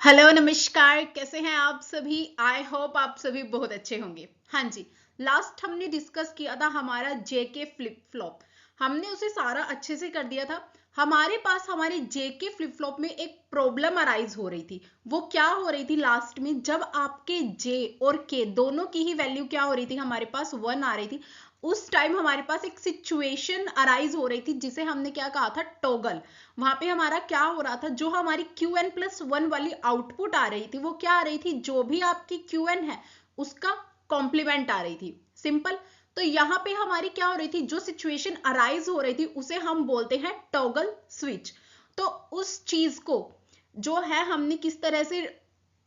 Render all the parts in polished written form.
Hello नमस्कार, कैसे हैं आप सभी। आई होप आप सभी बहुत अच्छे होंगे। हाँ जी, लास्ट हमने डिस्कस किया था हमारा जेके फ्लिप फ्लॉप। हमने उसे सारा अच्छे से कर दिया था। हमारे पास हमारे जेके फ्लिप फ्लॉप में एक प्रॉब्लम अराइज हो रही थी। वो क्या हो रही थी लास्ट में, जब आपके जे और के दोनों की ही वैल्यू क्या हो रही थी, हमारे पास 1 आ रही थी। उस टाइम हमारे पास एक सिचुएशन अराइज हो रही थी जिसे हमने क्या कहा था, टॉगल। वहां पे हमारा क्या हो रहा था, जो हमारी Qn+1 वाली आउटपुट आ रही थी वो क्या आ रही थी, जो भी आपकी Qn है उसका कॉम्प्लीमेंट आ रही थी। सिंपल। तो यहाँ पे हमारी क्या हो रही थी, जो सिचुएशन अराइज हो रही थी उसे हम बोलते हैं टॉगल स्विच। तो उस चीज को जो है हमने किस तरह से,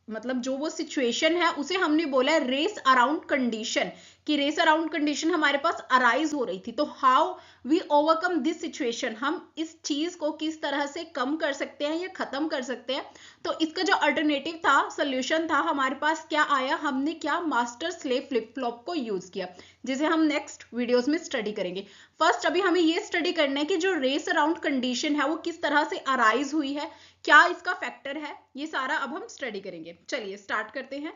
मतलब जो वो सिचुएशन है उसे हमने बोला है रेस अराउंड कंडीशन, कि रेस अराउंड कंडीशन हमारे पास अराइज हो रही थी। तो how we overcome this situation, हम इस चीज को किस तरह से कम कर सकते हैं या खत्म कर सकते हैं। तो इसका जो अल्टरनेटिव था, सोल्यूशन था, हमारे पास क्या आया, हमने क्या मास्टर स्लेव फ्लिप फ्लॉप को यूज किया, जिसे हम नेक्स्ट वीडियोस में स्टडी करेंगे। फर्स्ट अभी हमें ये स्टडी करना है कि जो रेस अराउंड कंडीशन है वो किस तरह से अराइज हुई है, क्या इसका फैक्टर है, ये सारा अब हम स्टडी करेंगे। चलिए स्टार्ट करते हैं।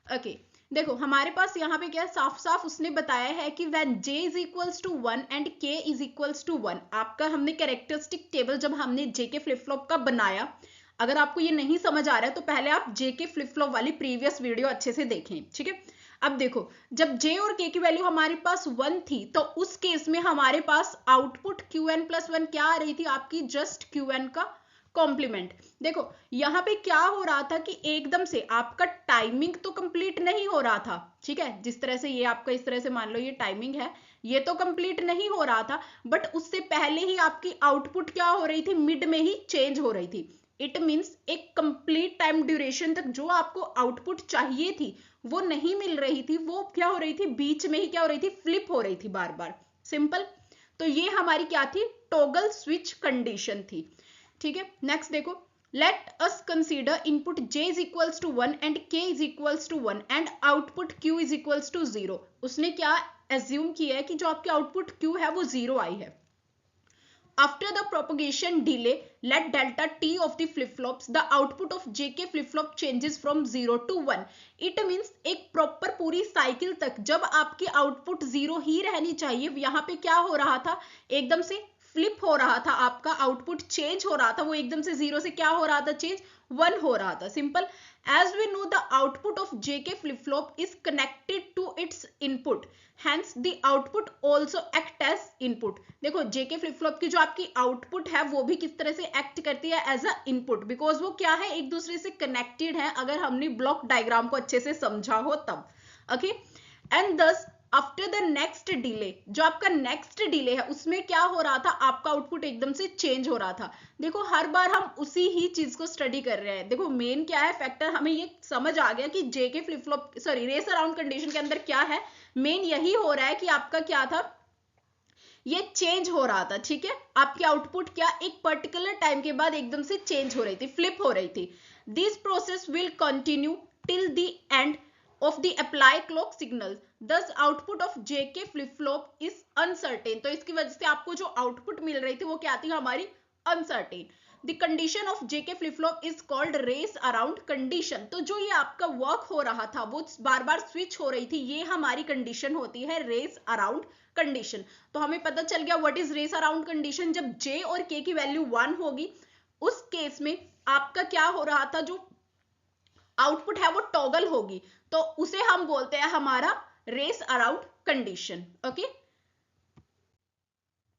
ओके, देखो हमारे पास यहाँ पे क्या साफ साफ उसने बताया है कि when j is equals to 1 and k is equals to 1, आपका हमने कैरेक्टरिस्टिक टेबल जब हमने जे के फ्लिप फ्लॉप का बनाया, अगर आपको ये नहीं समझ आ रहा है तो पहले आप जे के फ्लिप फ्लॉप वाली प्रीवियस वीडियो अच्छे से देखें, ठीक है। अब देखो, जब j और k की वैल्यू हमारे पास 1 थी तो उस केस में हमारे पास आउटपुट Qn+1 क्या आ रही थी, आपकी जस्ट Qn का कॉम्प्लीमेंट। देखो यहाँ पे क्या हो रहा था कि एकदम से आपका टाइमिंग तो कंप्लीट नहीं हो रहा था, ठीक है। जिस तरह से ये आपका इस तरह से मान लो ये टाइमिंग है, ये तो कंप्लीट नहीं हो रहा था, बट उससे पहले ही आपकी आउटपुट क्या हो रही थी, मिड में ही चेंज हो रही थी। इट मीन्स एक कंप्लीट टाइम ड्यूरेशन तक जो आपको आउटपुट चाहिए थी वो नहीं मिल रही थी, वो क्या हो रही थी, बीच में ही क्या हो रही थी, फ्लिप हो रही थी बार बार। सिंपल। तो ये हमारी क्या थी, टॉगल स्विच कंडीशन थी, ठीक है। नेक्स्ट देखो, let us consider input j is equals to 1 and k is equals to 1 and output q is equals to 0। उसने क्या assume किया है कि जो आपकी आउटपुट q है वो 0 आई है। After the propagation delay, let delta t of the flip flops, the output of jk flip flop changes from 0 to 1। It means एक प्रॉपर पूरी साइकिल तक जब आपकी आउटपुट 0 ही रहनी चाहिए, यहाँ पे क्या हो रहा था, एकदम से फ्लिप हो रहा था, आपका आउटपुट चेंज हो रहा था, वो एकदम से 0 से क्या हो रहा था, चेंज 1 हो रहा था। Simple. As we know the output of JK flip flop is connected to its input, hence the output also act as input. देखो जेके फ्लिप फ्लॉप की जो आपकी आउटपुट है वो भी किस तरह से एक्ट करती है, एज अ इनपुट, बिकॉज वो क्या है, एक दूसरे से कनेक्टेड है, अगर हमने ब्लॉक डायग्राम को अच्छे से समझा हो तब। ओके, एंड दस आफ्टर द नेक्स्ट डिले, जो आपका नेक्स्ट डिले है उसमें क्या हो रहा था, आपका आउटपुट एकदम से चेंज हो रहा था। देखो हर बार हम उसी ही चीज को स्टडी कर रहे हैं। देखो मेन क्या है फैक्टर, हमें ये समझ आ गया कि JK flip flop sorry race around condition के अंदर क्या है, मेन यही हो रहा है कि आपका क्या था, ये चेंज हो रहा था, ठीक है। आपकी आउटपुट क्या एक पर्टिकुलर टाइम के बाद एकदम से चेंज हो रही थी, फ्लिप हो रही थी। This process will continue till the end of the apply clock signal, thus output of JK flip flop is uncertain। तो इसकी वजह से आपको जो आउटपुट मिल रही थी वो क्या थी, हमारी uncertain। The condition of JK flip flop is called race around condition। तो जो ये आपका वर्क हो रहा था वो बार बार स्विच हो रही थी, ये हमारी कंडीशन होती है रेस अराउंड कंडीशन। तो हमें पता चल गया what is race around condition. जब J और K की वैल्यू 1 होगी उस केस में आपका क्या हो रहा था, जो आउटपुट है वो टॉगल होगी, तो उसे हम बोलते हैं हमारा race around condition. Okay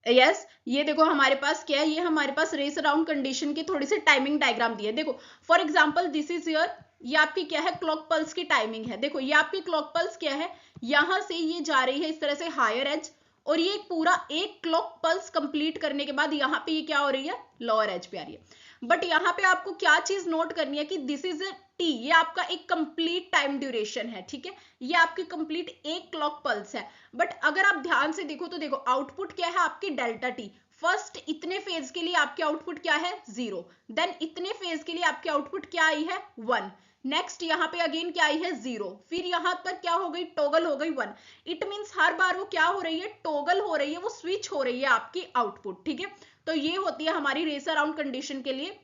yes, ये देखो हमारे पास क्या है, ये हमारे पास रेस अराउंड कंडीशन की थोड़ी सी टाइमिंग डायग्राम दी है। देखो for example this is your, ये आपकी क्या है, क्लॉक पल्स की टाइमिंग है। देखो ये आपकी क्लॉक पल्स क्या है, यहां से ये जा रही है इस तरह से हायर एज, और ये पूरा एक क्लॉक पल्स कंप्लीट करने के बाद यहाँ पे ये क्या हो रही है, लोअर एज पे आ रही है। बट यहाँ पे आपको क्या चीज नोट करनी है कि दिस इज अ टी, ये आपका एक कंप्लीट टाइम ड्यूरेशन है, ठीक है। ये आपकी कंप्लीट एक क्लॉक पल्स है। बट अगर आप ध्यान से देखो तो देखो आउटपुट क्या है आपकी डेल्टा टी। फर्स्ट इतने फेज के लिए आपकी आउटपुट क्या है, 0। देन इतने फेज के लिए आपकी आउटपुट क्या आई है, 1। नेक्स्ट यहाँ पे अगेन क्या आई है, 0। फिर यहाँ पर क्या हो गई, टॉगल हो गई 1। इट मीन्स हर बार वो क्या हो रही है, टॉगल हो रही है, वो स्विच हो रही है आपकी आउटपुट, ठीक है। तो ये होती है हमारी रेस अराउंड कंडीशन के लिए,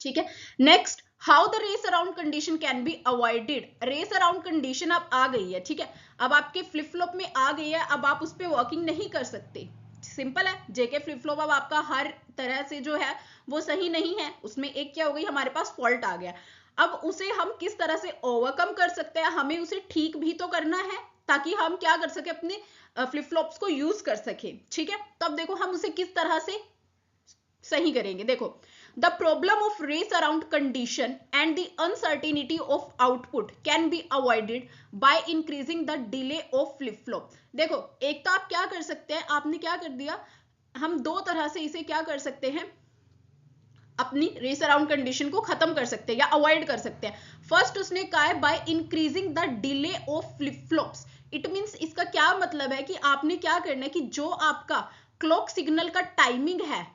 ठीक है। Next how the race around condition can be avoided. Race around condition अब आ गई है, ठीक है, अब आपके फ्लिप फ्लॉप में आ गई है, अब आप उस पर वर्किंग नहीं कर सकते। सिंपल है, जेके फ्लिप फ्लॉप अब आपका हर तरह से जो है वो सही नहीं है, उसमें एक क्या हो गई, हमारे पास फॉल्ट आ गया। अब उसे हम किस तरह से ओवरकम कर सकते हैं, हमें उसे ठीक भी तो करना है ताकि हम क्या कर सके, अपने फ्लिप फ्लॉप्स को यूज कर सके, ठीक है। तो अब देखो हम उसे किस तरह से सही करेंगे। देखो, the problem of race around condition and the uncertainty of output can be avoided by increasing the delay of flip flop. देखो, एक तो आप क्या कर सकते हैं, आपने क्या कर दिया, हम दो तरह से इसे क्या कर सकते हैं, अपनी रेस अराउंड कंडीशन को खत्म कर सकते हैं या अवॉइड कर सकते हैं। फर्स्ट उसने कहा है bye increasing the delay of flip flops. It means, इसका क्या मतलब है कि आपने क्या करना है कि जो आपका क्लॉक सिग्नल का टाइमिंग है,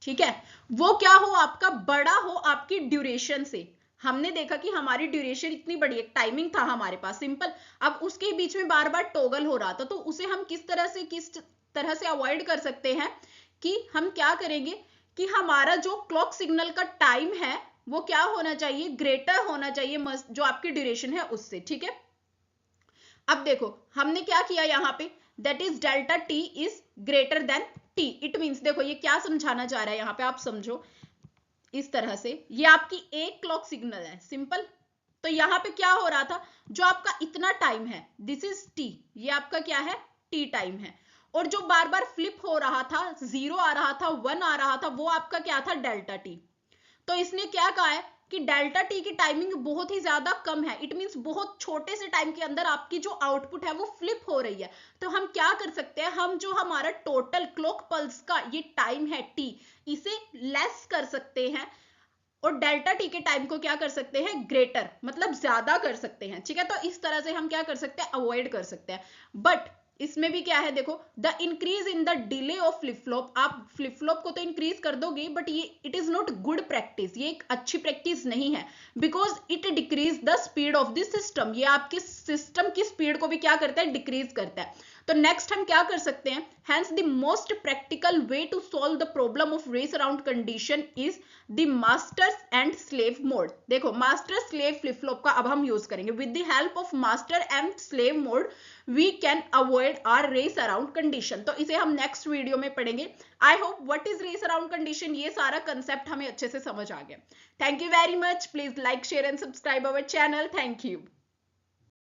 ठीक है, वो क्या हो, आपका बड़ा हो आपकी ड्यूरेशन से। हमने देखा कि हमारी ड्यूरेशन इतनी बड़ी, एक टाइमिंग था हमारे पास सिंपल, अब उसके बीच में बार बार टॉगल हो रहा था, तो उसे हम किस तरह से अवॉइड कर सकते हैं कि हम क्या करेंगे कि हमारा जो क्लॉक सिग्नल का टाइम है वो क्या होना चाहिए, ग्रेटर होना चाहिए जो आपकी ड्यूरेशन है उससे, ठीक है। अब देखो हमने क्या किया यहाँ पे, that is delta T is greater than T. It means, देखो ये क्या समझाना चाह रहा है यहाँ पे, आप समझो इस तरह से, ये आपकी एक क्लॉक सिग्नल है सिंपल, तो यहाँ पे क्या हो रहा था, जो आपका इतना टाइम है, दिस इज टी, ये आपका क्या है, टी टाइम है, और जो बार बार फ्लिप हो रहा था, 0 आ रहा था, 1 आ रहा था, वो आपका क्या था, डेल्टा टी। तो इसने क्या कहा है कि डेल्टा टी की टाइमिंग बहुत ही ज्यादा कम है, इट मींस बहुत छोटे से टाइम के अंदर आपकी जो आउटपुट है वो फ्लिप हो रही है। तो हम क्या कर सकते हैं, हम जो हमारा टोटल क्लॉक पल्स का ये टाइम है टी, इसे लेस कर सकते हैं और डेल्टा टी के टाइम को क्या कर सकते हैं, ग्रेटर, मतलब ज्यादा कर सकते हैं, ठीक है। तो इस तरह से हम क्या कर सकते हैं, अवॉइड कर सकते हैं। बट इसमें भी क्या है, देखो, the increase in the delay of flip flop, आप फ्लिप फ्लॉप को तो इंक्रीज कर दोगे, बट ये it is not good practice, ये एक अच्छी प्रैक्टिस नहीं है, because it decrease the speed of the system, ये आपके सिस्टम की स्पीड को भी क्या करता है, डिक्रीज करता है। तो नेक्स्ट हम क्या कर सकते हैं, hence the most practical way to solve the problem of race around condition is the masters and slave mode. देखो, मास्टर स्लेव फ्लिप फ्लॉप का अब हम यूज करेंगे। With the help of master and slave mode we can avoid our race around condition. तो इसे हम next video में पढ़ेंगे। I hope what is race around condition, ये सारा कंसेप्ट हमें अच्छे से समझ आ गया। Thank you very much, please like share and subscribe our channel. Thank you.